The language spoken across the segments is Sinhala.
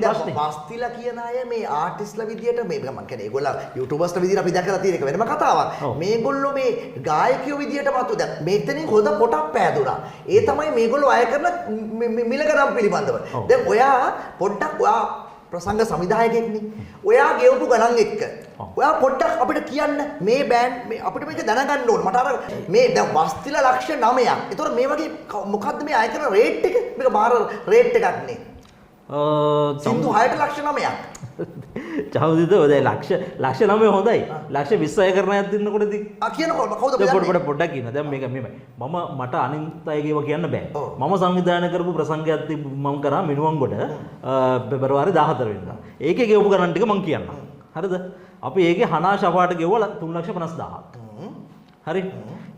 වස්තිලා කියන අය මේ ආටිස්ලා විදියට මේ මම කියන්නේ ඒගොල්ලෝ යූටියුබර්ස්ලා විදියට අපි දැකලා තියෙන එක වෙනම කතාවක්. මේගොල්ලෝ මේ ගායකයෝ විදියට මතු දැන් මේතනින් හොඳ පොටක් පෑදුනා. ඒ තමයි මේගොල්ලෝ අය කරන මිලකරම් පිළිබඳව. දැන් ඔයා පොඩ්ඩක් ඔයා ප්‍රසංග සංවිධායකයෙක්නේ. ඔයා ගෙවපු ගණන් එක්ක ඔයා පොඩ්ඩක් අපිට කියන්න මේ බෑන්ඩ් මේ අපිට මේක දැනගන්න ඕන. මට අර මේ දැන් වස්තිලා ලක්ෂ 9ක්. ඒතකොට මේ වගේ මොකද්ද මේ අය කරන රේට් එක? මේක බාර රේට් එකක් නේ. සින්දු 6ට ලක්ෂ 9ක්. චෞදිත ඔය ලක්ෂ 9 හොඳයි. ලක්ෂ 20 අය කරන අයත් ඉන්නකොට ඉතින් කියනකොට කවුද පොඩ්ඩක් කියන්න. දැන් මේක මෙමය. මට අනිත් අයගේව කියන්න බෑ. මම සංවිධානය කරපු ප්‍රසංගයක් මම කරා මිනුවන්ගොඩ පෙබරවාරි 14 වෙනිදා. ඒකේ ගෙවපු ගණන් ටික මම කියන්නම්. හරිද? අපි ඒකේ හනා ෂපාට ගෙවුවා 3,50,000ක්. හරි?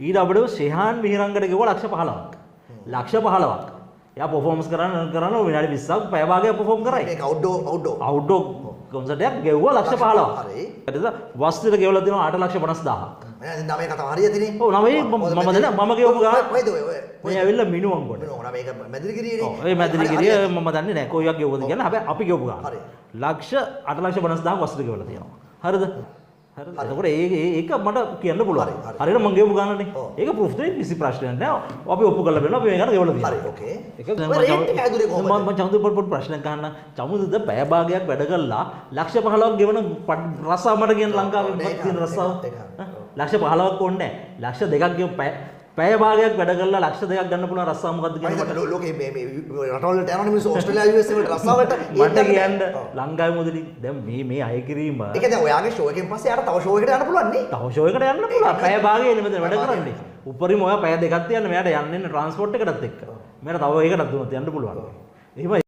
ඊට අපිට ශෙහාන් මිහිරංගට ගෙවුවා ලක්ෂ 15ක්. ලක්ෂ 15ක්. යා පර්ෆෝමන්ස් කරන විනාඩි 20ක් පැය භාගයක් පර්ෆෝම් කරයි. මේක අවුට්ඩෝර් කොන්සර්ට් එකක් ගෙවුවා ලක්ෂ 15ක්. හරි. හරිද? වස්තුවට ගෙවලා තියෙනවා 8,50,000ක්. මම නමේ කතාව හරියටනේ. ඔව් නමේ මම ගෙවපු ගාන. කොයිද ඔය? මේ ඇවිල්ලා මිනුවන්ගොඩ. මේක මැදිරිගිරියනේ. ඔව් ඒ මැදිරිගිරිය මම දන්නේ නැහැ කොයියක් ගෙවුවද කියලා. හැබැයි අපි ගෙවපු ගාන. හරි. ලක්ෂ 8,50,000ක් වස්තුවට ගෙවලා තියෙනවා. හරිද? එතකොට ඒක මට කියන්න පුළුවන්. හරියට මම ගෙවපු ගානනේ. ඒක ප්‍රූෆ් දෙන්න කිසි ප්‍රශ්නයක් නැහැ. අපි ඔප්පු කරලා බලනවා අපි මේ ගාන ගෙවලා තියෙනවා. හරි ඕකේ. ඒක රේට් එක හැදුනේ කොහොමද? මම චමුදු පොඩි ප්‍රශ්නයක් අහන්න. චමුදුද පැය භාගයක් වැඩ කළා ලක්ෂ 15ක් ගෙවන රස්සාව මට කියන ලංකාවේ තියෙන රස්සාව. ලක්ෂ 15ක් ඕනේ නැහැ. ලක්ෂ 2ක් ගෙව පැය භාගයක් වැඩ කරලා ලක්ෂ 2ක් ගන්න පුළුවන් රස්සාව මොකද්ද කියන්නේ මට ලෝකේ මේ රටවල යන මිනිස්සු ඕස්ට්‍රේලියා US වලට රස්සාවට මට කියන්න ලංකාවේ මුදලි දැන් මේ අය කිරීම ඒක දැන් ඔයාගේ ෂෝ එකෙන් පස්සේ යාට තව ෂෝ එකකට යන්න පුළුවන් නේ තව ෂෝ එකකට යන්න පුළුවන් පැය භාගයනේ මෙතන වැඩ කරන්නේ උඩරිම ඔයා පැය දෙකක් තියන්න මෙයාට යන්න ඉන්න ට්‍රාන්ස්පෝර්ට් එකටත් එක්ක මෙයාට තව එකකටත් දුන්නත් යන්න පුළුවන් එහෙමයි